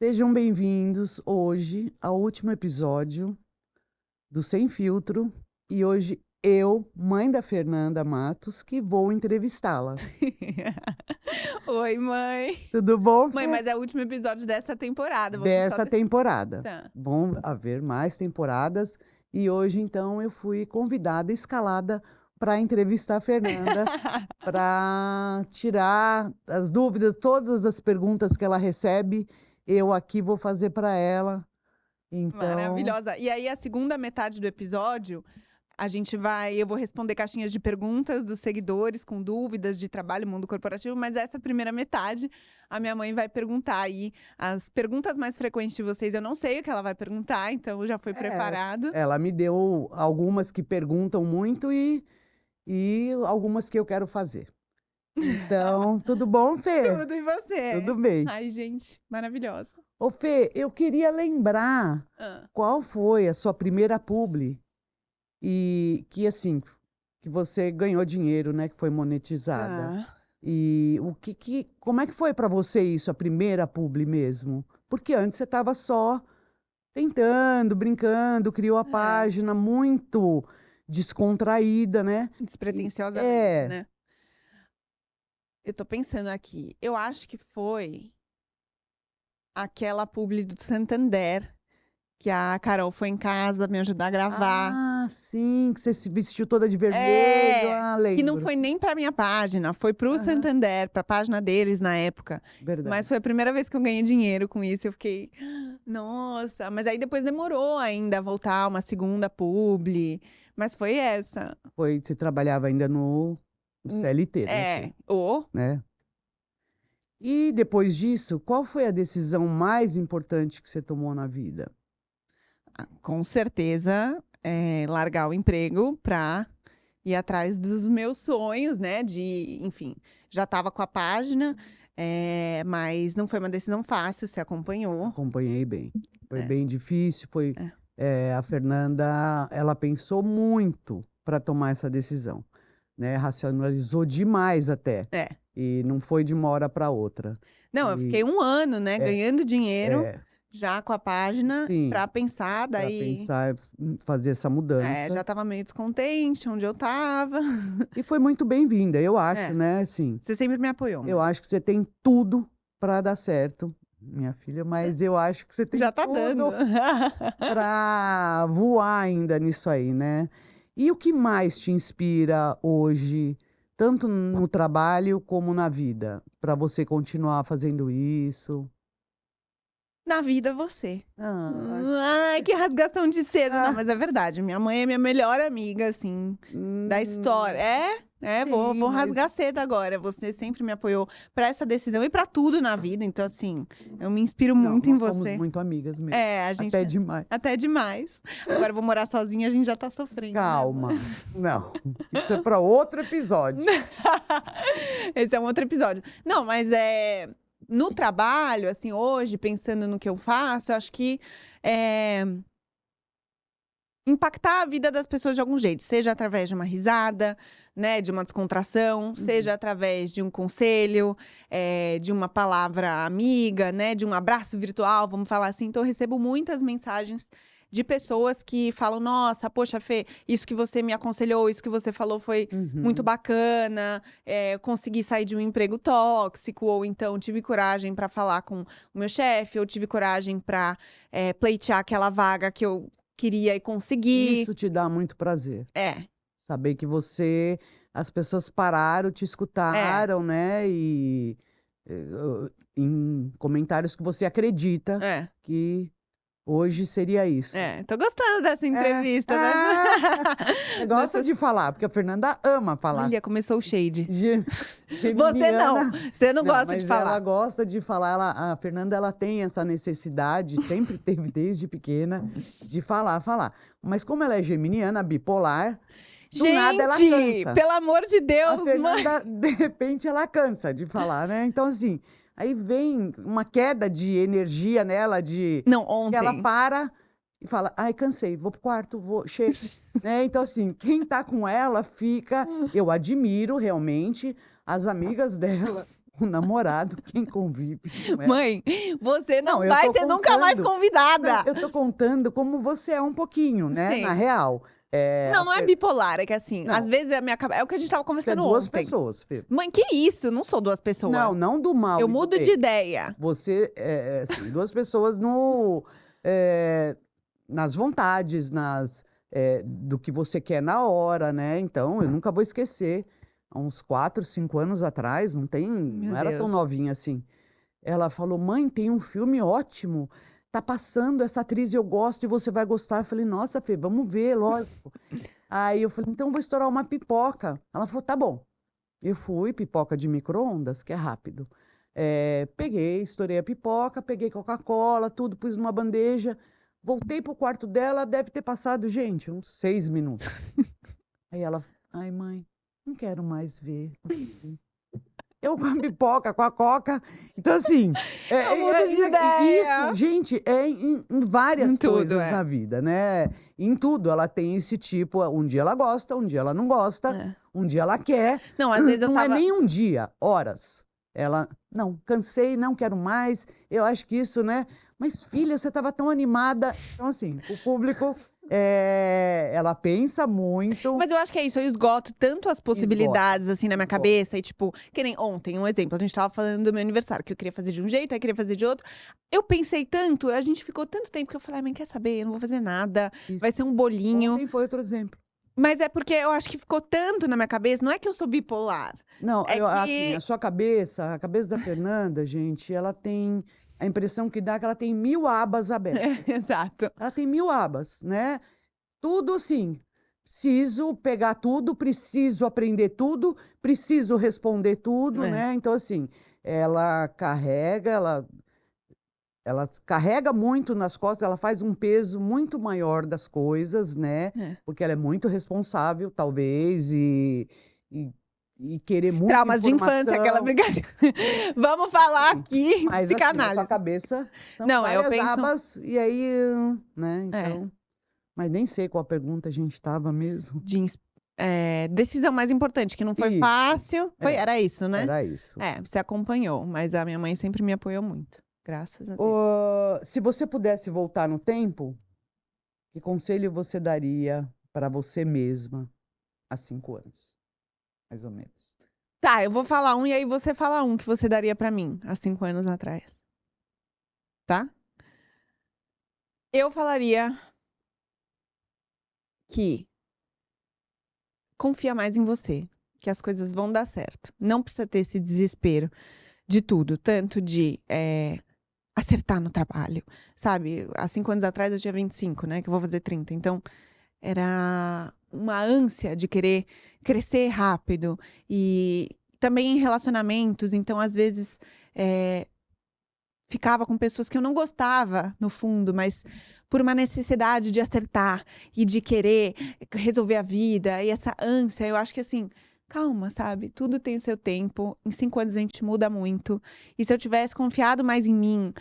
Sejam bem-vindos hoje ao último episódio do Sem Filtro. E hoje eu, mãe da Fernanda Matos, que vou entrevistá-la. Oi, mãe. Tudo bom, Mãe, Fê? mas é o último episódio dessa temporada. Dessa temporada. Tá. Vão haver mais temporadas. E hoje, então, eu fui convidada, escalada, para entrevistar a Fernanda, para tirar as dúvidas, todas as perguntas que ela recebe, eu aqui vou fazer para ela. Então, Maravilhosa. E aí, a segunda metade do episódio, eu vou responder caixinhas de perguntas dos seguidores com dúvidas de trabalho, mundo corporativo, mas essa primeira metade, a minha mãe vai perguntar aí as perguntas mais frequentes de vocês. Eu não sei o que ela vai perguntar, então já foi preparado. ela me deu algumas que perguntam muito e algumas que eu quero fazer. Então, tudo bom, Fê? Tudo e você? Tudo bem. Ai, gente, maravilhosa. Ô, Fê, eu queria lembrar qual foi a sua primeira publi e que, assim, que você ganhou dinheiro, né, que foi monetizada. Tá. E como é que foi para você isso, a primeira publi mesmo? Porque antes você estava só tentando, brincando, criou a página muito descontraída, né? Despretensiosamente, né? Eu tô pensando aqui. Eu acho que foi aquela publi do Santander, que a Carol foi em casa me ajudar a gravar. Ah, sim, que você se vestiu toda de vermelho. Ah, lembro. Que não foi nem pra minha página, foi pro Santander, pra página deles na época. Verdade. Mas foi a primeira vez que eu ganhei dinheiro com isso. Eu fiquei, nossa. Mas aí depois demorou ainda a voltar uma segunda publi. Mas foi essa. Você trabalhava ainda no CLT, né? Né? E depois disso, qual foi a decisão mais importante que você tomou na vida? Com certeza, largar o emprego para ir atrás dos meus sonhos, né? Enfim, já estava com a página, mas não foi uma decisão fácil, você acompanhou. Acompanhei bem. Foi bem difícil, a Fernanda, ela pensou muito para tomar essa decisão, né? Racionalizou demais até. E não foi de uma hora para outra. Não, eu fiquei um ano, né, ganhando dinheiro, já com a página, para pensar, Para pensar em fazer essa mudança. Já estava meio descontente onde eu estava. E foi muito bem-vinda, eu acho, né? Assim, você sempre me apoiou. Eu acho que você tem tudo para dar certo, minha filha, mas eu acho que você tem já tá tudo dando para voar ainda nisso aí, né? E o que mais te inspira hoje, tanto no trabalho como na vida, para você continuar fazendo isso? Na vida, você. Ai, que rasgação de seda. Não, mas é verdade. Minha mãe é minha melhor amiga, assim, da história. Vou rasgar seda agora. Você sempre me apoiou para essa decisão e para tudo na vida. Então, assim, eu me inspiro muito em você. Nós somos muito amigas mesmo. A gente... Até demais. Até demais. Agora eu vou morar sozinha, a gente já tá sofrendo. Calma. Né? Não, isso é para outro episódio. Esse é um outro episódio. Não, mas no trabalho, assim, hoje, pensando no que eu faço, eu acho que impactar a vida das pessoas de algum jeito, seja através de uma risada, né, de uma descontração, seja através de um conselho, de uma palavra amiga, né, de um abraço virtual, vamos falar assim. Então, eu recebo muitas mensagens de pessoas que falam, nossa, poxa, Fê, isso que você me aconselhou, isso que você falou foi muito bacana, eu consegui sair de um emprego tóxico, ou então tive coragem para falar com o meu chefe, ou tive coragem para pleitear aquela vaga que eu queria e consegui. Isso te dá muito prazer. Saber que as pessoas pararam, te escutaram, né? E em comentários que você acredita que hoje seria isso. Tô gostando dessa entrevista, né? Você gosta de falar, porque a Fernanda ama falar. Olha, começou o shade. Geminiana. Você não gosta de falar. Ela gosta de falar. A Fernanda, ela tem essa necessidade, sempre teve desde pequena, de falar. Mas como ela é geminiana, bipolar, do nada ela cansa. Pelo amor de Deus, a Fernanda, de repente, ela cansa de falar, né? Então, assim, aí vem uma queda de energia nela, ontem. que ela para e fala, ai, cansei, vou pro quarto, chega. Né? Então, assim, quem tá com ela fica... Eu admiro, realmente, as amigas dela o namorado, quem convive, não é? Mãe, você não Não, eu vai tô ser nunca mais contando. Não, convidada. eu tô contando como você é um pouquinho, né? Na Sim. real. Não, não é bipolar, é que assim, às Não, vezes a minha cabeça. É o que a gente tava você é conversando duas ontem. pessoas, Fê. Mãe, que isso? Não sou duas pessoas. Não, não do mal Eu e do mudo de bem. ideia. Você assim, duas pessoas no, nas vontades, do que você quer na hora, né? Então, eu nunca vou esquecer. Há uns 4, 5 anos atrás, Meu não era tão Deus. novinha assim. Ela falou: mãe, tem um filme ótimo. Tá passando essa atriz, eu gosto e você vai gostar. Eu falei: nossa, Fê, vamos ver, lógico. Aí eu falei: então vou estourar uma pipoca. Ela falou: tá bom. Eu fui, pipoca de micro-ondas, que é rápido. Peguei, estourei a pipoca, peguei Coca-Cola, tudo, pus numa bandeja. Voltei pro quarto dela, deve ter passado, gente, uns 6 minutos. Aí ela, ai mãe, não quero mais ver. Eu com a pipoca, com a Coca. Então, assim, Eu mudo de ideia. isso, gente, em várias Em tudo, coisas na vida, né? Em tudo, ela tem esse tipo, um dia ela gosta, um dia ela não gosta, É. um dia ela quer. Não, às vezes eu Não é tava. nem um dia, horas. Ela, não, cansei, não quero mais, eu acho que isso, né? Mas, filha, você estava tão animada. Então, assim, o público, ela pensa muito, Mas eu acho que é isso, eu esgoto tanto as possibilidades, assim, na minha esgota. cabeça. E, tipo, que nem ontem, um exemplo, a gente tava falando do meu aniversário, que eu queria fazer de um jeito, aí queria fazer de outro. Eu pensei tanto, a gente ficou tanto tempo que eu falei, mãe, quer saber? Eu não vou fazer nada, Isso. vai ser um bolinho. Ontem foi outro exemplo. Mas é porque eu acho que ficou tanto na minha cabeça, não é que eu sou bipolar. Não, É assim, que. a sua cabeça, a cabeça da Fernanda, gente, ela tem, a impressão que dá é que ela tem 1000 abas abertas. Exato. Ela tem 1000 abas, né? Tudo assim, preciso pegar tudo, preciso aprender tudo, preciso responder tudo, É. né? Então, assim, ela carrega muito nas costas, ela faz um peso muito maior das coisas, né? É. Porque ela é muito responsável, talvez, e, e querer muita Traumas de infância, aquela informação. brincadeira. Vamos falar Sim. aqui, Mas assim, na sua psicanálise. cabeça são Não, eu várias penso. abas, e aí, né? É, Então, mas nem sei qual pergunta a gente estava mesmo. decisão mais importante, que não foi Isso, fácil. é, Era isso, né? era isso. Você acompanhou, mas a minha mãe sempre me apoiou muito. Graças a Deus. Se você pudesse voltar no tempo, que conselho você daria para você mesma há 5 anos, mais ou menos? Tá, eu vou falar um e aí você fala um que você daria pra mim há 5 anos atrás. Tá? Eu falaria que confia mais em você, que as coisas vão dar certo. Não precisa ter esse desespero de tudo, tanto de acertar no trabalho, sabe? Há 5 anos atrás eu tinha 25, né? Que eu vou fazer 30. Então, era uma ânsia de querer crescer rápido. E também em relacionamentos. Então, às vezes, ficava com pessoas que eu não gostava, no fundo, mas por uma necessidade de acertar e de querer resolver a vida. E essa ânsia, eu acho que assim. Calma, sabe? Tudo tem o seu tempo. Em 5 anos a gente muda muito. E se eu tivesse confiado mais em mim,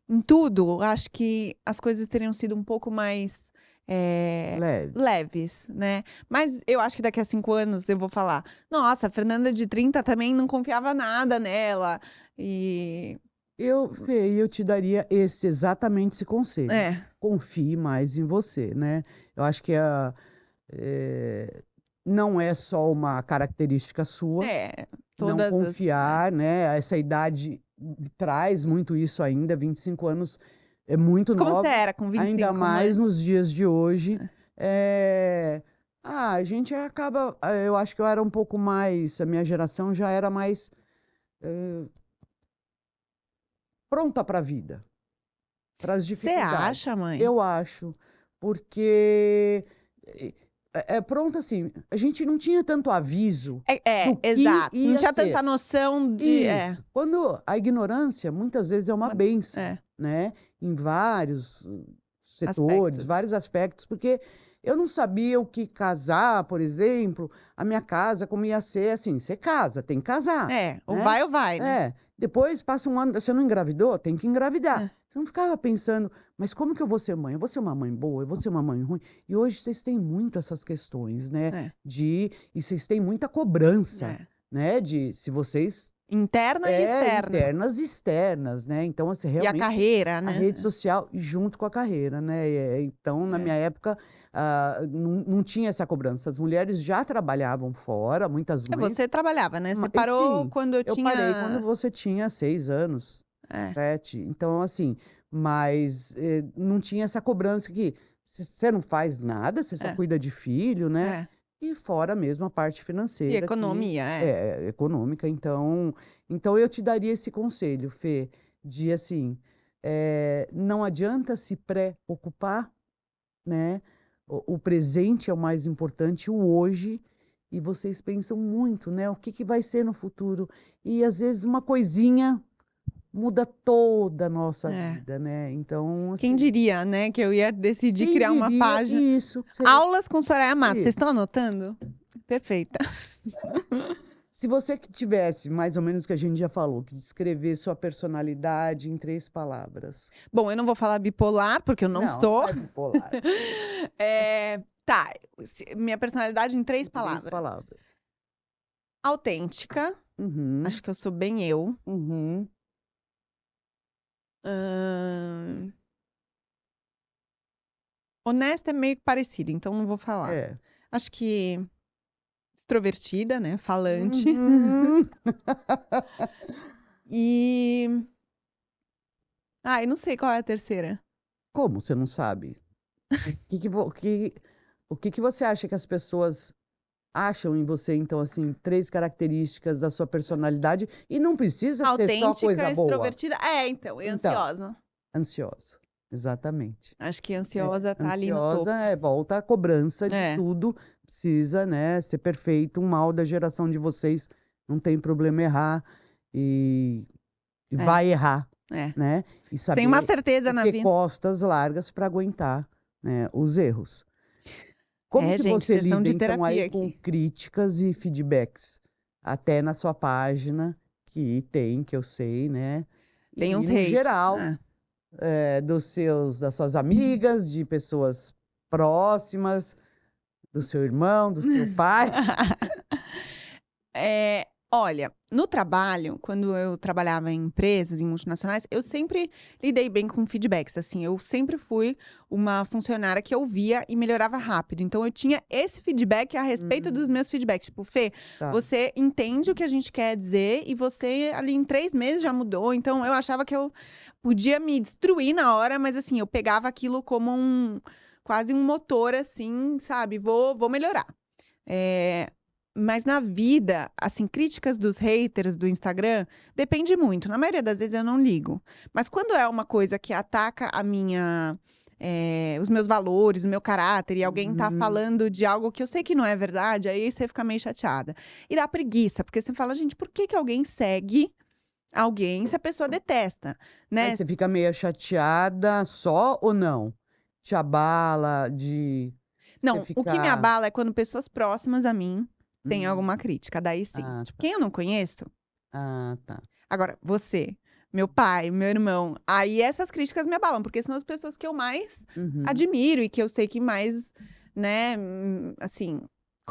em tudo, acho que as coisas teriam sido um pouco mais Leve. leves, né? Mas eu acho que daqui a 5 anos eu vou falar: nossa, a Fernanda de 30 também não confiava nada nela. E. Fê, eu te daria exatamente esse conselho. Confie mais em você, né? Eu acho que não é só uma característica sua, não Todas as. confiar, né? Essa idade traz muito isso ainda, 25 anos é muito Como você nova, era com 25, ainda mais mãe? nos dias de hoje. A gente acaba, eu acho que eu era um pouco mais, a minha geração já era mais pronta para a vida, para as Você dificuldades. acha, mãe? Eu acho, porque pronto assim, a gente não tinha tanto aviso do que Exato. Não ia tinha ser. tanta noção de. Isso. Quando a ignorância muitas vezes é uma bênção, né? Em vários setores, vários aspectos, porque eu não sabia o que casar, por exemplo, a minha casa, como ia ser assim, você casa, tem que casar. Ou né? vai ou vai, né? Depois passa um ano, você não engravidou, tem que engravidar. Você não ficava pensando, mas como que eu vou ser mãe? Eu vou ser uma mãe boa? Eu vou ser uma mãe ruim? E hoje vocês têm muito essas questões, né? E vocês têm muita cobrança, né? De se vocês Interna e externa. internas e externas, né. Então, assim, E a realmente carreira, a né. rede social junto com a carreira, né. Então, na É. minha época, não tinha essa cobrança. As mulheres já trabalhavam fora, muitas Você mães, trabalhava, né, você e parou sim, quando eu eu parei quando tinha você tinha 6 anos, é, 7. Então, assim, mas, não tinha essa cobrança que você não faz nada, você só é, cuida de filho, né. é. E fora mesmo a parte E financeira que economia, é. é econômica. Então eu te daria esse conselho, Fê, de assim, não adianta se preocupar, né, o presente é o mais importante, o hoje, e vocês pensam muito, né, o que que vai ser no futuro. E às vezes uma coisinha muda toda a nossa É. vida, né. Então Quem assim, diria, né, que eu ia decidir quem criar uma diria página isso, que seria Aulas com Soraya Matos, vocês isso. estão anotando? Perfeita. Se você que tivesse, mais ou menos o que a gente já falou, que descrever sua personalidade em 3 palavras. Bom, eu não vou falar bipolar, porque eu não Não, não sou. é bipolar, Tá, minha personalidade em em 3 3 palavras. palavras. Autêntica, Uhum, acho que eu sou bem eu. uhum. Hã, honesta é meio que parecido, então não vou falar. É. Acho que extrovertida, né, falante. Uhum. E ai, não sei qual é a terceira. Como você não sabe? Que vo que o que que você acha que as pessoas acham em você, então, assim, 3 características da sua personalidade, e não precisa ser só Autêntica, coisa boa. extrovertida então, e Então, ansiosa. ansiosa, exatamente. Acho que ansiosa tá ali no Ansiosa, topo. volta a cobrança de É, tudo, precisa, né, ser perfeito, um mal da geração de vocês, não tem problema errar, e é, vai errar, é. né, e Tenho uma saber certeza na ter vida. costas largas para aguentar, né, os erros. Como É, que gente, você sessão lida de então aí terapia com aqui. críticas e feedbacks? Até na sua página, que tem, que eu sei, né, Tem e uns no hates. geral, das suas amigas, de pessoas próximas, do seu irmão, do seu pai. Olha, no trabalho, quando eu trabalhava em empresas, em multinacionais, eu sempre lidei bem com feedbacks, assim, eu sempre fui uma funcionária que ouvia e melhorava rápido. Então eu tinha esse feedback a respeito dos Hum, meus feedbacks, tipo: "Fê, tá. você entende o que a gente quer dizer e você ali em 3 meses já mudou". Então eu achava que eu podia me destruir na hora, mas assim, eu pegava aquilo como quase um motor, assim, sabe, vou melhorar. Eh, mas na vida, assim, críticas dos haters do Instagram, depende muito. Na maioria das vezes eu não ligo. Mas quando é uma coisa que ataca os meus valores, o meu caráter, e alguém tá Uhum. falando de algo que eu sei que não é verdade, aí você fica meio chateada. E dá preguiça, porque você fala, gente, por que que alguém segue alguém se a pessoa detesta, Mas né? você fica meio chateada só ou não? Te abala de você Não, o que me ficar abala é quando pessoas próximas a mim têm alguma hum, crítica. Daí sim. ah, Tipo, tá. quem eu não conheço. Ah, tá. Agora, você, meu pai, meu irmão, aí essas críticas me abalam, porque são as pessoas que eu mais Uhum. admiro e que eu sei que mais, né, assim,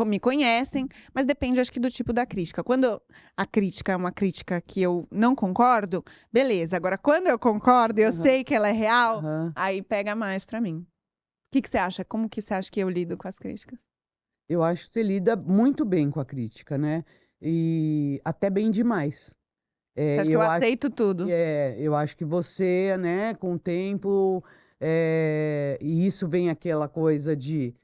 me conhecem, mas depende, acho que, do tipo da crítica. Quando a crítica é uma crítica que eu não concordo, beleza. Agora, quando eu concordo e eu Aham, sei que ela é real, aham. aí pega mais pra mim. O que que você acha? Como que você acha que eu lido com as críticas? Eu acho que você lida muito bem com a crítica, né, e até bem demais. Você acha que eu Eu acho aceito tudo? eu acho que você, né, com o tempo, e isso vem aquela coisa de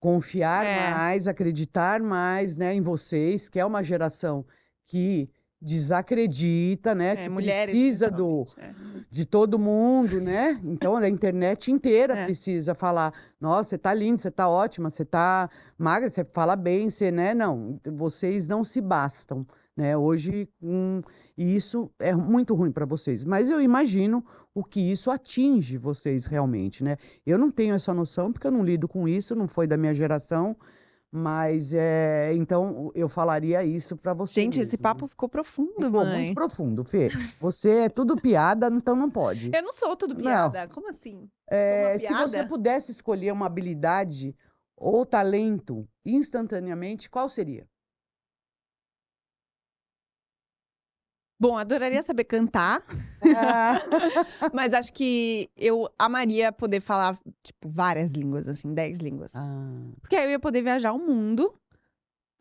confiar É, mais, acreditar mais, né, em vocês, que é uma geração que desacredita, né, que mulheres precisa do principalmente. É. de todo mundo, né, então a internet inteira É. precisa falar: "Nossa, você tá linda, você tá ótima, você tá magra, você fala bem, você", né, não, vocês não se bastam, né, hoje e isso é muito ruim para vocês, mas eu imagino o que isso atinge vocês realmente, né. Eu não tenho essa noção, porque eu não lido com isso, não foi da minha geração, mas, então eu falaria isso para você Gente, esse mesmo. papo ficou profundo, Ficou muito mãe. profundo, Fê. Você é tudo piada, então não pode. Eu não sou tudo Não. piada. Como assim? Eu sou uma Se você piada? pudesse escolher uma habilidade ou talento instantaneamente, qual seria? Bom, adoraria saber cantar, Ah, mas acho que eu amaria poder falar, tipo, várias línguas, assim, 10 línguas. ah, Porque aí eu ia poder viajar o mundo,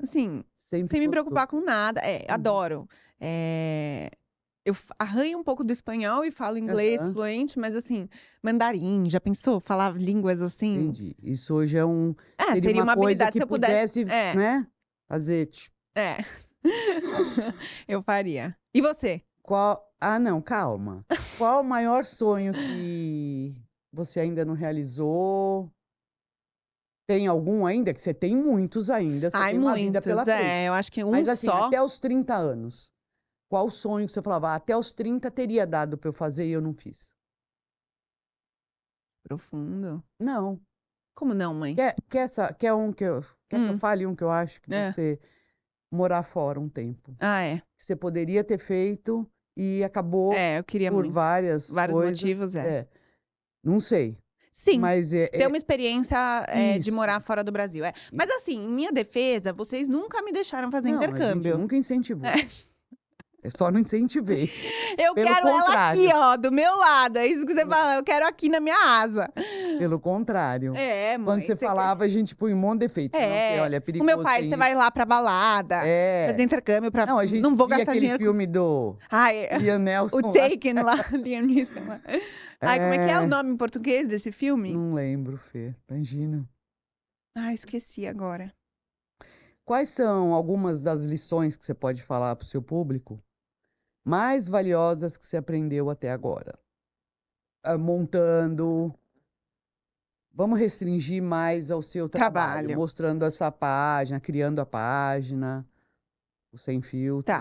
assim, sempre sem me gostou. preocupar com nada. Uhum. Adoro. Eu arranho um pouco do espanhol e falo inglês Aham, fluente, mas assim, mandarim, já pensou? Falar línguas assim? entendi. Isso hoje seria Seria uma uma coisa habilidade. que Se eu pudesse. pudesse, né, fazer. É. Eu faria. E você? Não, calma. Qual o maior sonho que você ainda não realizou? Tem algum ainda? Que você tem muitos ainda, você Ai, tem uma vida pela muitos. frente. Eu acho que um Mas assim, só. até os 30 anos, qual o sonho que você falava: "Até os 30 teria dado para eu fazer e eu não fiz"? Profundo. Não. Como não, mãe? Quer que eu Hum, fale um que eu acho que é. você morar fora um tempo? Ah, é. Que você poderia ter feito e acabou Eu queria por muito. várias Vários coisas motivos, é. não sei, Sim, mas ter uma experiência, de isso, morar fora do Brasil, é. e Mas assim, em minha defesa, vocês nunca me deixaram fazer não, a gente intercâmbio. nunca incentivou, eu só não incentivei, Eu pelo quero ela aqui, contrário, ó, do meu lado, é isso que você pelo fala, eu quero aqui na minha asa. pelo contrário. É, Quando mãe, você você quer falava, a gente punha um monte de defeito, não, porque é. olha, é Com meu perigoso, pai, você tem vai isso. lá pra balada, fazer É. intercâmbio pra Não, a gente não vou via gastar aquele dinheiro com filme do ai, Liam o Neeson lá. Taken lá, Liam Neeson lá. Ai, como é que é o É, nome em português desse filme? não lembro, Fê, imagina. Ai, esqueci agora. Quais são algumas das lições que você pode falar para o seu público, mais valiosas que você aprendeu até agora? Montando vamos restringir mais ao seu trabalho, Trabalho. mostrando essa página, criando a página, o Sem Tá, Filtro.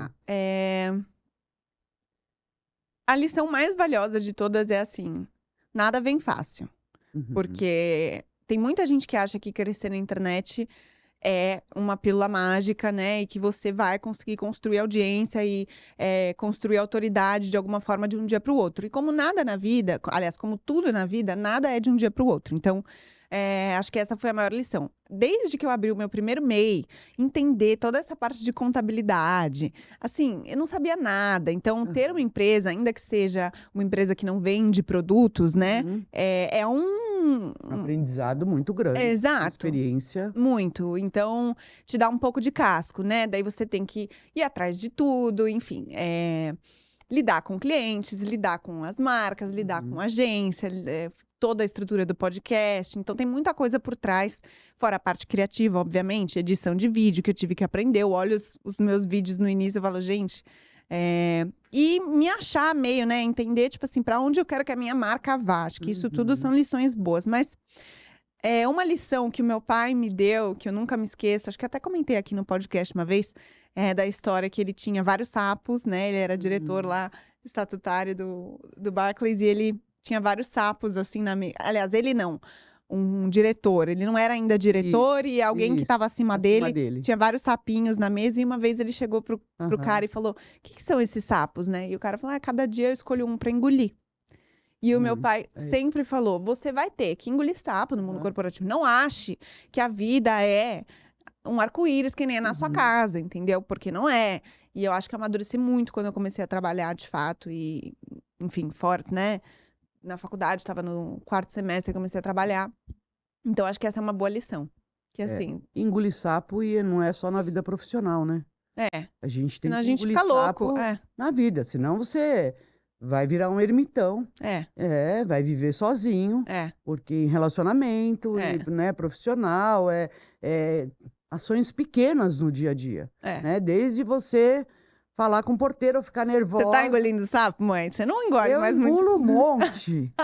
a lição mais valiosa de todas é assim: nada vem fácil. Uhum, Porque tem muita gente que acha que crescer na internet é uma pílula mágica, né? E que você vai conseguir construir audiência e construir autoridade de alguma forma de um dia para o outro. E como nada na vida, aliás, como tudo na vida, nada é de um dia para o outro. Então, acho que essa foi a maior lição. Desde que eu abri o meu primeiro MEI, entender toda essa parte de contabilidade, assim, eu não sabia nada. Então, ter uma aham. empresa, ainda que seja uma empresa que não vende produtos, né? Uhum. É Aprendizado muito grande, exato. experiência. Muito. Então, te dá um pouco de casco, né? Daí você tem que ir atrás de tudo, enfim. Lidar com clientes, lidar com as marcas, lidar com Uhum. agência, toda a estrutura do podcast. Então, tem muita coisa por trás, fora a parte criativa, obviamente, edição de vídeo que eu tive que aprender. Eu olho os meus vídeos no início e falo, gente. E me achar meio, né? Entender, tipo assim, para onde eu quero que a minha marca vá. Acho que isso tudo Uhum. são lições boas. Mas uma lição que o meu pai me deu, que eu nunca me esqueço, acho que até comentei aqui no podcast uma vez, da história que ele tinha vários sapos, né? Ele era diretor Hum. lá, estatutário do Barclays, e ele tinha vários sapos, assim, na mesa. Aliás, ele não, um diretor. Ele não era ainda diretor, Isso, e alguém que isso, estava acima acima dele dele. tinha vários sapinhos na mesa, e uma vez ele chegou pro cara Aham. e falou: O que são esses sapos, né? E o cara falou: cada dia eu escolho um para engolir. E o meu Muito, pai é isso. sempre falou: você vai ter que engolir sapo no mundo Aham. corporativo. Não ache que a vida é um arco-íris que nem é na sua Uhum. casa, entendeu? Porque não é. E eu acho que eu amadureci muito quando eu comecei a trabalhar de fato. E, enfim, fora, né? Na faculdade, estava no quarto semestre, comecei a trabalhar. Então, acho que essa é uma boa lição. Que É, assim, engolir sapo e não é só na vida profissional, né. é. A gente tem Senão a que gente engolir fica louco. sapo na vida, senão você vai virar um ermitão. É, Vai viver sozinho, é, porque em relacionamento e, é, né, profissional, ações pequenas no dia a dia, é. né, desde você falar com o porteiro ou ficar Você tá nervosa. engolindo sapo, mãe? Você não engole Eu mais muito. engulo um monte.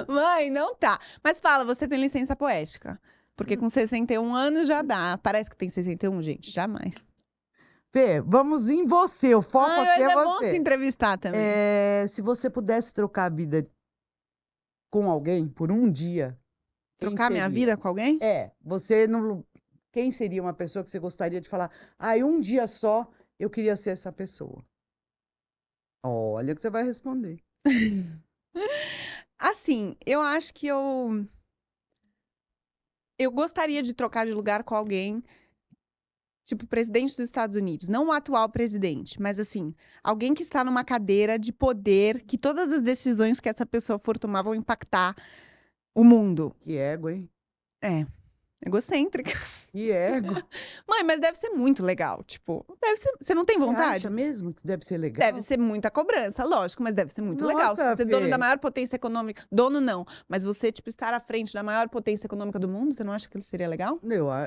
Mãe, não tá. Mas fala, você tem licença poética. Porque com 61 anos já dá. Parece que tem 61, gente. Jamais. Fê, vamos em você, o foco Ai, aqui mas é é bom te você. entrevistar também. Se você pudesse trocar a vida com alguém por um dia, quem Trocar minha seria? vida com alguém? Você não quem seria uma pessoa que você gostaria de falar: "Ai, um dia só eu queria ser essa pessoa"? Olha o que você vai responder. Assim, eu acho que eu gostaria de trocar de lugar com alguém tipo, presidente dos Estados Unidos, não o atual presidente, mas assim, alguém que está numa cadeira de poder, que todas as decisões que essa pessoa for tomar vão impactar o mundo. Que ego, hein? É, egocêntrica. Que ego. Mãe, mas deve ser muito legal, tipo, deve ser, você não tem Você vontade? acha mesmo que deve ser legal? Deve ser muita cobrança, lógico, mas deve ser muito legal. Nossa, Ser dono Fê. da maior potência econômica, dono não, mas você, tipo, estar à frente da maior potência econômica do mundo, você não acha que isso seria legal?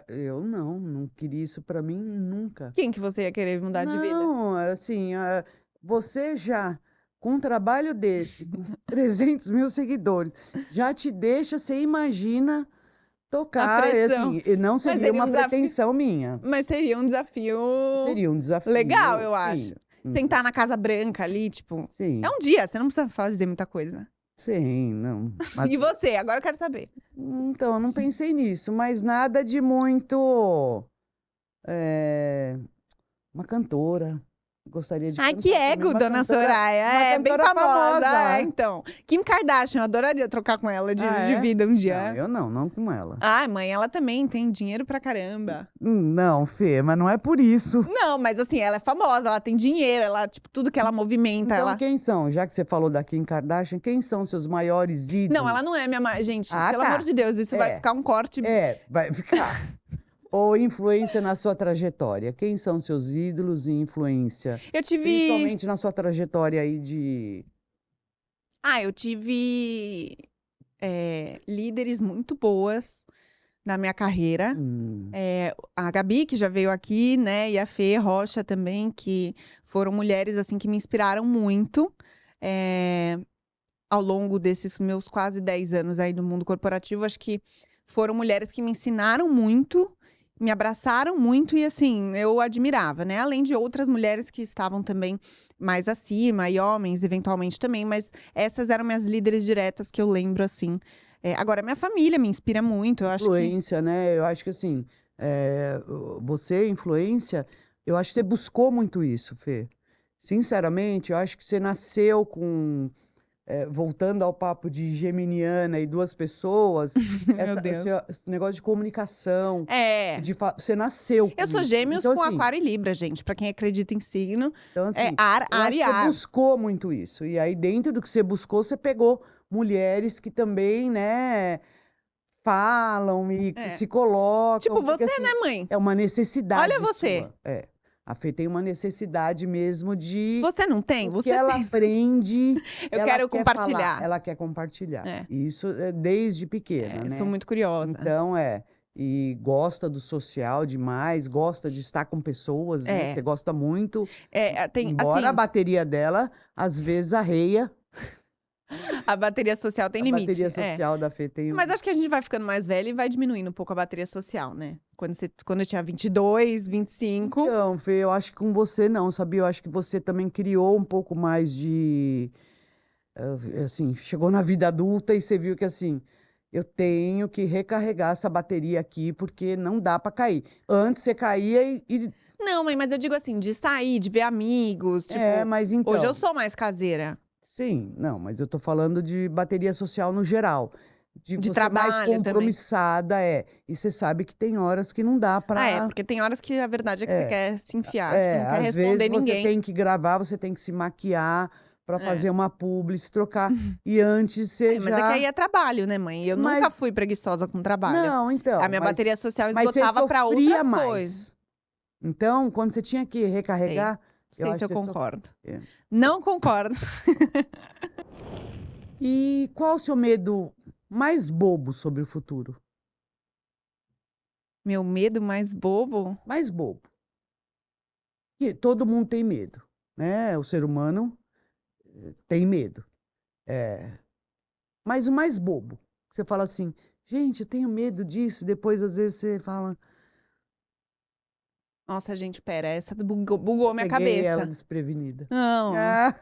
Eu não queria isso pra mim nunca. Quem que você ia querer mudar de vida? Não, assim, você já, com um trabalho desse, com 300 mil seguidores, já te deixa, você imagina tocar, pressão. assim, e não seria seria um uma desafio. pretensão minha. Mas seria um desafio Seria um desafio. legal, eu sim, acho. Sentar na Casa Branca ali, tipo, Sim, é um dia, você não precisa fazer muita coisa. sim, não. Mas- E você? Agora eu quero saber. Então, eu não pensei nisso, mas nada de muito. Uma cantora. Gostaria de Ai, cantar que também, ego, uma dona cantora- Soraya. uma É, bem cantora famosa. famosa. Então. Kim Kardashian, eu adoraria trocar com ela de, Ah, de é? vida um dia. Não, eu não com ela. Ai, mãe, ela também tem dinheiro pra caramba. Não, Fê, mas não é por isso. Não, mas assim, ela é famosa, ela tem dinheiro, ela, tipo, tudo que ela movimenta, Então, ela... quem são? Já que você falou da Kim Kardashian, quem são seus maiores ídolos? Não, ela não é minha mãe. Gente, Ah, pelo tá. amor de Deus, isso vai É. ficar um corte. Vai ficar. Ou influência na sua trajetória. Quem são seus ídolos e influência? Eu tive... Principalmente na sua trajetória aí de... eu tive líderes muito boas na minha carreira. A Gabi, que já veio aqui, né? E a Fê Rocha também, que foram mulheres, assim, que me inspiraram muito. Ao longo desses meus quase 10 anos aí no mundo corporativo, acho que foram mulheres que me ensinaram muito, me abraçaram muito e, assim, eu admirava, né? Além de outras mulheres que estavam também mais acima, e homens, eventualmente, também. Mas essas eram minhas líderes diretas que eu lembro, assim. Agora, minha família me inspira muito, eu acho que... Influência, né? Eu acho que assim, você, influência, eu acho que você buscou muito isso, Fê. Sinceramente, eu acho que você nasceu com... voltando ao papo de geminiana e duas pessoas, Meu Deus. esse negócio de comunicação, você nasceu com Eu sou isso. gêmeos Então, com assim, aquário e libra, gente. Pra quem acredita em signo, então, assim, ar eu acho e que você ar. buscou muito isso. E aí, dentro do que você buscou, você pegou mulheres que também, né, falam e que se colocam. Tipo, porque, você, assim, né, mãe? é uma necessidade Olha você. sua. A Fê tem uma necessidade mesmo de... Você não tem? O Você que ela tem. aprende, Eu ela quero quer compartilhar. falar, ela quer compartilhar. É. E isso é desde pequena, Eu né? sou muito curiosa. Então, e gosta do social demais, gosta de estar com pessoas, né? Você gosta muito. Embora a assim, bateria dela, às vezes, arreia. a bateria social tem A limite. bateria social da Fê tem... Mas acho que a gente vai ficando mais velha e vai diminuindo um pouco a bateria social, né? Quando eu tinha 22, 25... Então, Fê, eu acho que com você não, sabia? Eu acho que você também criou um pouco mais de... assim, chegou na vida adulta e você viu que, assim, eu tenho que recarregar essa bateria aqui porque não dá pra cair. Antes você caía e... Não, mãe, mas eu digo assim, de sair, de ver amigos, tipo... mas então... Hoje eu sou mais caseira. Sim, não, mas eu tô falando de bateria social no geral. De você trabalho mais também. compromissada, E você sabe que tem horas que não dá pra... Porque tem horas que a verdade é que você quer se enfiar, tipo, não quer às responder vezes ninguém. você tem que gravar, você tem que se maquiar pra fazer uma publi, se trocar. E antes você Mas já... é que aí é trabalho, né, mãe? Eu nunca Mas- fui preguiça com trabalho. Não, então... A minha bateria social mas você esgotava pra sofria outras mais. coisas. Então, quando você tinha que recarregar... Não sei acho se eu que você concordo. É. Não concordo. E qual o seu medo mais bobo sobre o futuro? Meu medo mais bobo? Mais bobo. Que todo mundo tem medo, né? O ser humano tem medo. Mas o mais bobo, você fala assim, gente, eu tenho medo disso, depois às vezes você fala, Nossa, gente, pera, essa bugou minha peguei cabeça. ela desprevenida. Não. Ah.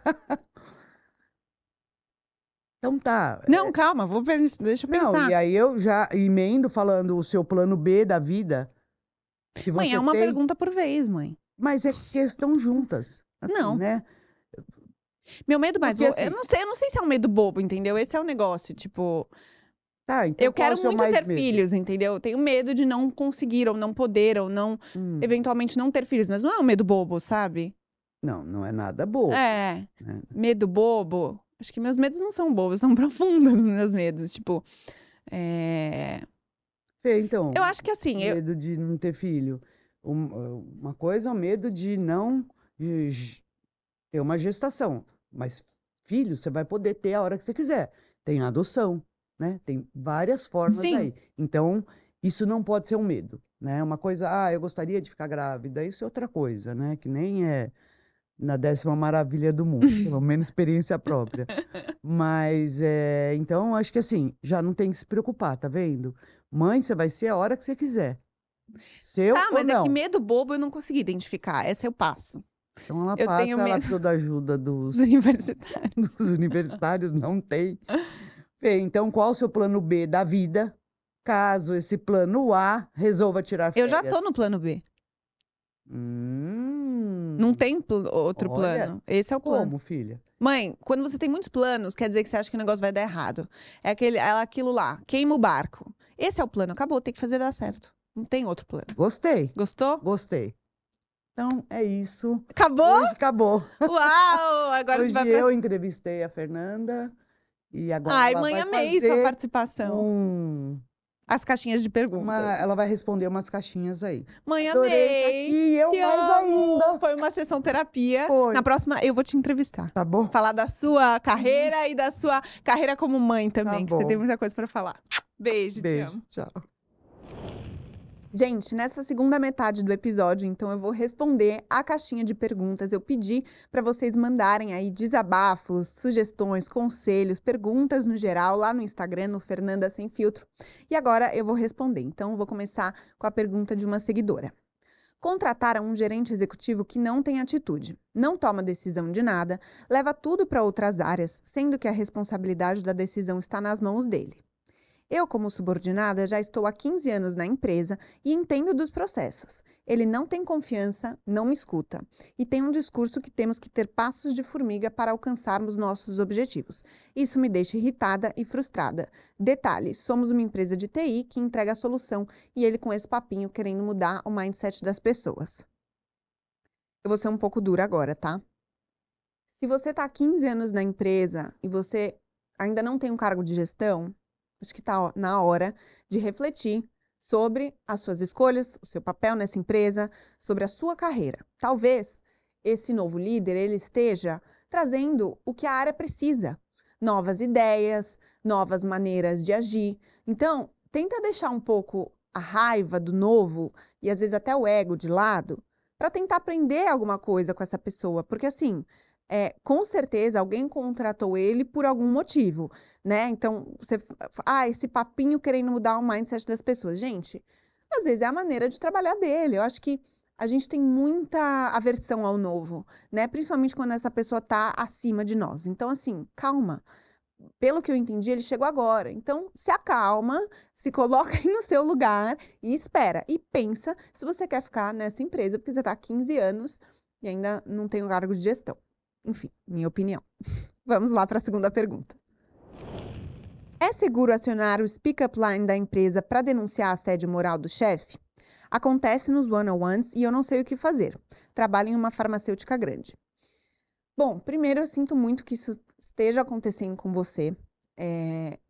Então tá. Não, calma, deixa eu Não, pensar. e aí eu já emendo falando o seu plano B da vida. Que Mãe, você é uma tem, pergunta por vez, mãe. mas é que estão juntas. Assim, Não. né? Meu medo mais Porque, bobo, assim- eu não sei se é um medo bobo, entendeu? Esse é o negócio, tipo, Tá, então Eu qual é quero o seu muito mais ter medo? filhos, entendeu? Eu tenho medo de não conseguir, ou não poder, ou não, Hum, eventualmente, não ter filhos. Mas não é um medo bobo, sabe? não, não é nada bobo, É, né? medo bobo. Acho que meus medos não são bobos, são profundos os meus medos. Tipo, é... Fê, então, eu acho que assim, medo de não ter filho. Uma coisa é o medo de não ter uma gestação, mas filho você vai poder ter a hora que você quiser. Tem a adoção, né? Tem várias formas sim, aí. Então, isso não pode ser um medo, né? Uma coisa, eu gostaria de ficar grávida, isso é outra coisa, né? Que nem é na 10ª maravilha do mundo, pelo menos experiência própria. Mas, então, acho que assim, já não tem que se preocupar, tá vendo? Mãe, você vai ser a hora que você quiser. Seu tá, ou mas é que não. medo bobo eu não consegui identificar. Esse é o passo. Então ela Eu tenho passa, ela medo precisou da ajuda dos universitários. dos universitários, não tem. Fê, então qual o seu plano B da vida, caso esse plano A resolva tirar Eu já tô no férias? plano B. Não Hum, tem outro olha, plano. Esse é o plano. como, filha? Mãe, quando você tem muitos planos, quer dizer que você acha que o negócio vai dar errado. É aquilo lá, queima o barco. Esse é o plano, acabou, tem que fazer dar certo. Não tem outro plano. Gostei, Gostou? gostei. Então é isso. Acabou? Hoje acabou. Uau! Agora a gente Hoje vai pra. eu entrevistei a Fernanda e agora Ai, ela mãe, vai amei sua fazer participação. um, As caixinhas de perguntas. ela vai responder umas caixinhas aí. Mãe, Adorei estar amei! aqui, eu Te mais amo! ainda. Foi uma sessão terapia. Na Foi, próxima, eu vou te entrevistar. tá bom? Falar da sua carreira e da sua carreira como mãe Tá também, que você tem bom. muita coisa pra falar. Beijo, te Beijo, amo. tchau. Gente, nessa segunda metade do episódio, então eu vou responder a caixinha de perguntas. Eu pedi para vocês mandarem aí desabafos, sugestões, conselhos, perguntas no geral lá no Instagram, no Fernanda Sem Filtro. E agora eu vou responder. Então, eu vou começar com a pergunta de uma seguidora. Contrataram um gerente executivo que não tem atitude, não toma decisão de nada, leva tudo para outras áreas, sendo que a responsabilidade da decisão está nas mãos dele. Eu, como subordinada, já estou há 15 anos na empresa e entendo dos processos. Ele não tem confiança, não me escuta. E tem um discurso que temos que ter passos de formiga para alcançarmos nossos objetivos. Isso me deixa irritada e frustrada. Detalhe, somos uma empresa de TI que entrega a solução e ele com esse papinho querendo mudar o mindset das pessoas. Eu vou ser um pouco dura agora, tá? Se você está há 15 anos na empresa e você ainda não tem um cargo de gestão, acho que está na hora de refletir sobre as suas escolhas, o seu papel nessa empresa, sobre a sua carreira. Talvez esse novo líder ele esteja trazendo o que a área precisa, novas ideias, novas maneiras de agir. Então, tenta deixar um pouco a raiva do novo e às vezes até o ego de lado para tentar aprender alguma coisa com essa pessoa, porque assim, com certeza alguém contratou ele por algum motivo, né? Então, esse papinho querendo mudar o mindset das pessoas. Gente, às vezes é a maneira de trabalhar dele. Eu acho que a gente tem muita aversão ao novo, né? Principalmente quando essa pessoa tá acima de nós. Então, assim, calma. Pelo que eu entendi, ele chegou agora. Então, se acalma, se coloca aí no seu lugar e espera. E pensa se você quer ficar nessa empresa, porque você tá há 15 anos e ainda não tem um cargo de gestão. Enfim, minha opinião. Vamos lá para a segunda pergunta. É seguro acionar o Speak-up Line da empresa para denunciar assédio moral do chefe? Acontece nos one-on-ones e eu não sei o que fazer. Trabalho em uma farmacêutica grande. Bom, primeiro eu sinto muito que isso esteja acontecendo com você.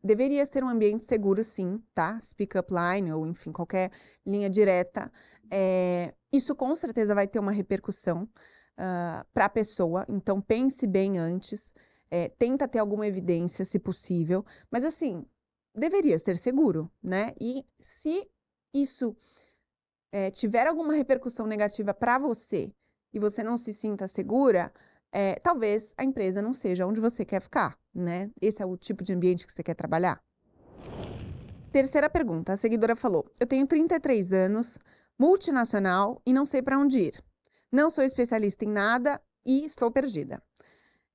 Deveria ser um ambiente seguro, sim, tá? Speak-up Line ou, enfim, qualquer linha direta. Isso com certeza vai ter uma repercussão para a pessoa, então pense bem antes, tenta ter alguma evidência, se possível, mas assim, deveria ser seguro, né? E se isso tiver alguma repercussão negativa para você e você não se sinta segura, talvez a empresa não seja onde você quer ficar, né? Esse é o tipo de ambiente que você quer trabalhar. Terceira pergunta, a seguidora falou: eu tenho 33 anos, multinacional e não sei para onde ir. Não sou especialista em nada e estou perdida.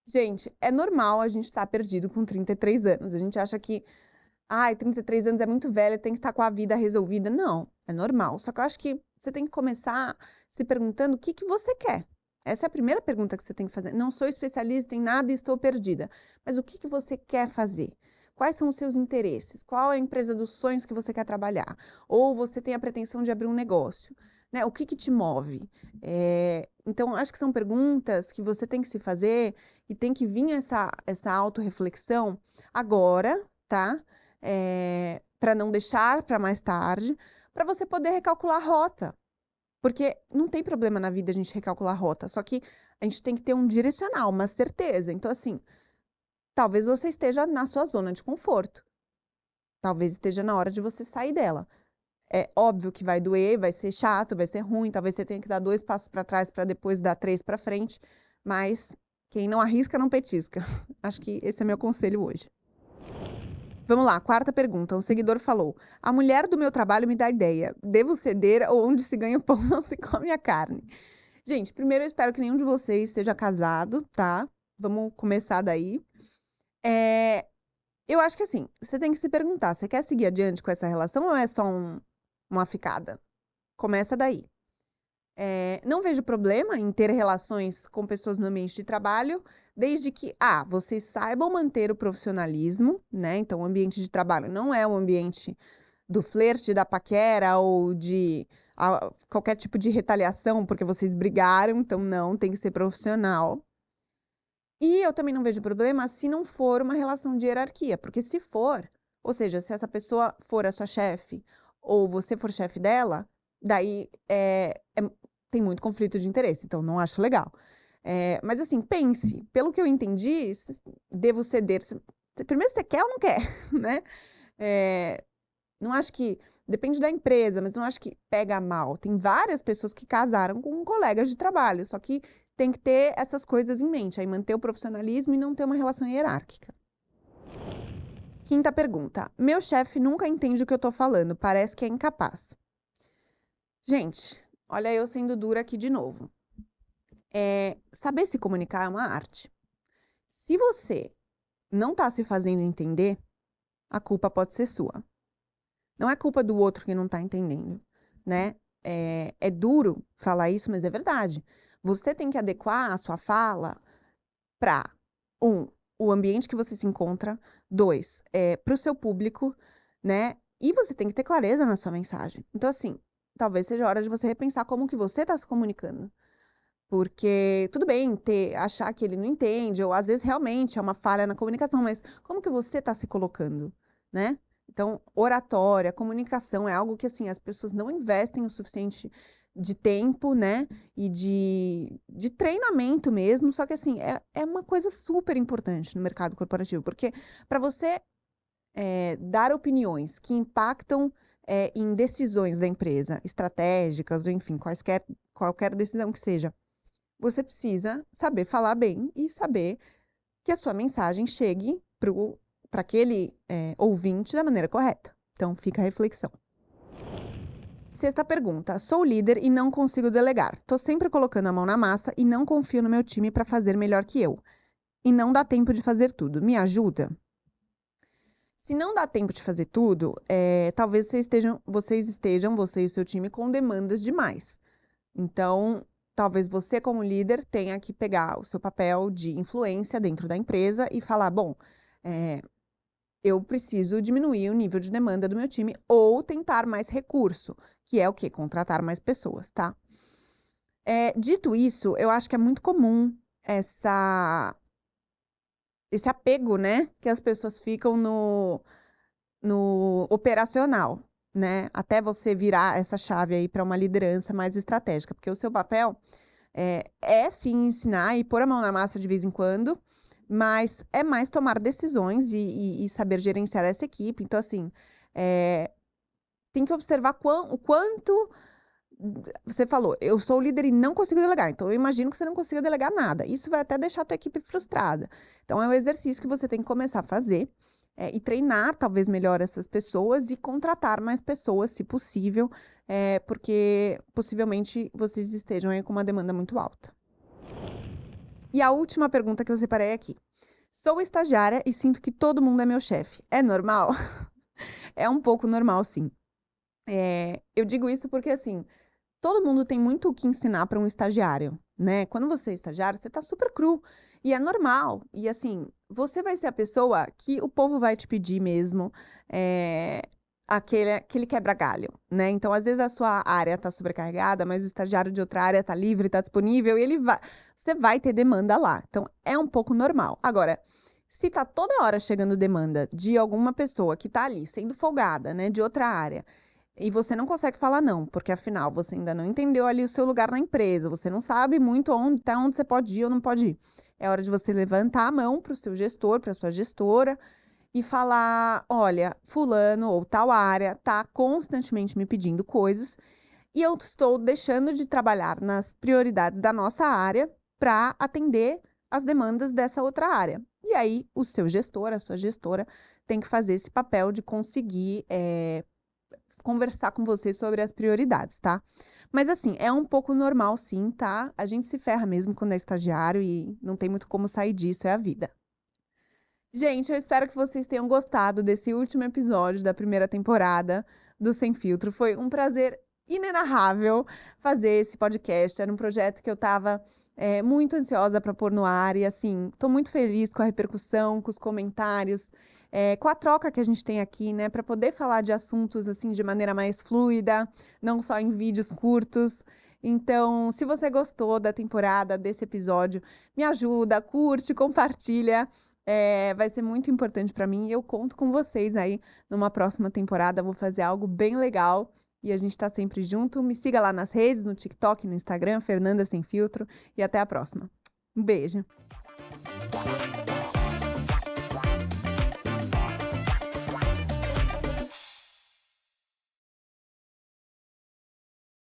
Gente, é normal a gente estar perdido com 33 anos. A gente acha que, 33 anos é muito velha, tem que estar com a vida resolvida. Não, é normal. Só que eu acho que você tem que começar se perguntando o que você quer. Essa é a primeira pergunta que você tem que fazer. Não sou especialista em nada e estou perdida. Mas o que você quer fazer? Quais são os seus interesses? Qual é a empresa dos sonhos que você quer trabalhar? Ou você tem a pretensão de abrir um negócio? Né? O que te move? Então, acho que são perguntas que você tem que se fazer e tem que vir essa autorreflexão agora, tá? Para não deixar para mais tarde, para você poder recalcular a rota. Porque não tem problema na vida a gente recalcular a rota, só que a gente tem que ter um direcional, uma certeza. Então, assim, talvez você esteja na sua zona de conforto. Talvez esteja na hora de você sair dela. É óbvio que vai doer, vai ser chato, vai ser ruim, talvez você tenha que dar 2 passos para trás para depois dar 3 para frente, mas quem não arrisca não petisca. Acho que esse é meu conselho hoje. Vamos lá, quarta pergunta. Um seguidor falou: a mulher do meu trabalho me dá ideia. Devo ceder ou onde se ganha o pão não se come a carne? Gente, primeiro eu espero que nenhum de vocês esteja casado, tá? Vamos começar daí. Eu acho que assim, você tem que se perguntar, você quer seguir adiante com essa relação ou é só uma ficada? Começa daí. Não vejo problema em ter relações com pessoas no ambiente de trabalho, desde que, vocês saibam manter o profissionalismo, né? Então, o ambiente de trabalho não é o ambiente do flerte, da paquera ou de qualquer tipo de retaliação porque vocês brigaram, então não, tem que ser profissional. E eu também não vejo problema se não for uma relação de hierarquia, porque se for, ou seja, se essa pessoa for a sua chefe ou você for chefe dela, daí tem muito conflito de interesse, então não acho legal. Mas assim, pense, pelo que eu entendi, devo ceder. Primeiro, você quer ou não quer, né? Não acho que, depende da empresa, mas não acho que pega mal. Tem várias pessoas que casaram com colegas de trabalho, só que tem que ter essas coisas em mente, aí manter o profissionalismo e não ter uma relação hierárquica. Quinta pergunta. Meu chefe nunca entende o que eu tô falando, parece que é incapaz. Gente, olha eu sendo dura aqui de novo. Saber se comunicar é uma arte. Se você não tá se fazendo entender, a culpa pode ser sua. Não é culpa do outro que não tá entendendo, né? É duro falar isso, mas é verdade. Você tem que adequar a sua fala para, o ambiente que você se encontra, 2, para o seu público, né? E você tem que ter clareza na sua mensagem. Então, assim, talvez seja a hora de você repensar como que você está se comunicando. Porque tudo bem achar que ele não entende, ou às vezes realmente é uma falha na comunicação, mas como que você está se colocando, né? Então, oratória, comunicação é algo que, assim, as pessoas não investem o suficiente de tempo, né? E de treinamento mesmo. Só que, assim, é uma coisa super importante no mercado corporativo. Porque para você dar opiniões que impactam em decisões da empresa, estratégicas, ou enfim, qualquer decisão que seja, você precisa saber falar bem e saber que a sua mensagem chegue para aquele ouvinte da maneira correta. Então, fica a reflexão. Sexta pergunta. Sou líder e não consigo delegar. Tô sempre colocando a mão na massa e não confio no meu time para fazer melhor que eu. E não dá tempo de fazer tudo. Me ajuda? Se não dá tempo de fazer tudo, talvez você e o seu time, com demandas demais. Então, talvez você, como líder, tenha que pegar o seu papel de influência dentro da empresa e falar, bom, eu preciso diminuir o nível de demanda do meu time ou tentar mais recurso, que é o quê? Contratar mais pessoas, tá? Dito isso, eu acho que é muito comum esse apego, né? Que as pessoas ficam no operacional, né? Até você virar essa chave aí para uma liderança mais estratégica, porque o seu papel sim ensinar e pôr a mão na massa de vez em quando, mas é mais tomar decisões e saber gerenciar essa equipe. Então, assim, tem que observar o quanto. Você falou, eu sou líder e não consigo delegar, então eu imagino que você não consiga delegar nada. Isso vai até deixar a tua equipe frustrada. Então, é um exercício que você tem que começar a fazer e treinar talvez melhor essas pessoas e contratar mais pessoas, se possível, porque possivelmente vocês estejam aí com uma demanda muito alta. E a última pergunta que eu separei aqui. Sou estagiária e sinto que todo mundo é meu chefe. É normal? É um pouco normal, sim. Eu digo isso porque, assim, todo mundo tem muito o que ensinar para um estagiário, né? Quando você é estagiário, você tá super cru. E é normal. E assim, você vai ser a pessoa que o povo vai te pedir mesmo aquele quebra-galho, né? Então, às vezes a sua área tá sobrecarregada, mas o estagiário de outra área tá livre, tá disponível, e você vai ter demanda lá. Então, é um pouco normal. Agora, se tá toda hora chegando demanda de alguma pessoa que tá ali sendo folgada, né, de outra área, e você não consegue falar não, porque afinal você ainda não entendeu ali o seu lugar na empresa, você não sabe muito onde você pode ir ou não pode ir. É hora de você levantar a mão para o seu gestor, para a sua gestora e falar: olha, fulano ou tal área tá constantemente me pedindo coisas e eu estou deixando de trabalhar nas prioridades da nossa área para atender as demandas dessa outra área. E aí o seu gestor, a sua gestora, tem que fazer esse papel de conseguir conversar com você sobre as prioridades, tá? Mas assim, é um pouco normal sim, tá? A gente se ferra mesmo quando é estagiário e não tem muito como sair disso, é a vida. Gente, eu espero que vocês tenham gostado desse último episódio da primeira temporada do Sem Filtro. Foi um prazer inenarrável fazer esse podcast. Era um projeto que eu tava muito ansiosa para pôr no ar e assim, tô muito feliz com a repercussão, com os comentários, com a troca que a gente tem aqui, né, para poder falar de assuntos assim de maneira mais fluida, não só em vídeos curtos. Então, se você gostou da temporada, desse episódio, me ajuda, curte, compartilha. Vai ser muito importante para mim e eu conto com vocês aí numa próxima temporada. Vou fazer algo bem legal e a gente tá sempre junto. Me siga lá nas redes, no TikTok, no Instagram, Fernanda Sem Filtro, e até a próxima. Um beijo!